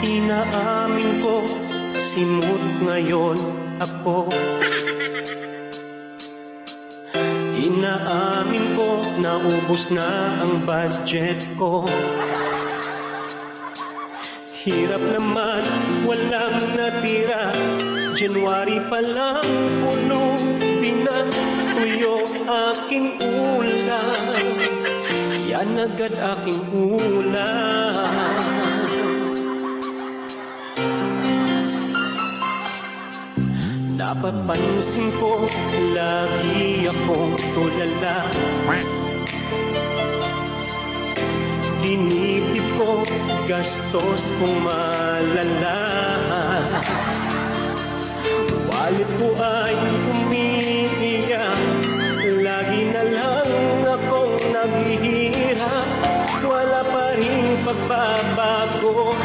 Inaamin ko, simut ngayon ako. Inaamin ko, naubos na ang budget ko. Hirap naman, walang natira. January pa lang, puno pinatuyo aking ulam. Yan agad aking ulam. Napapansin ko, lagi akong tulala. Dinipid ko, gastos kong malala. Wallet ko ay umiiyak, lagi na lang akong naghihirap. Wala pa rin pagbabago,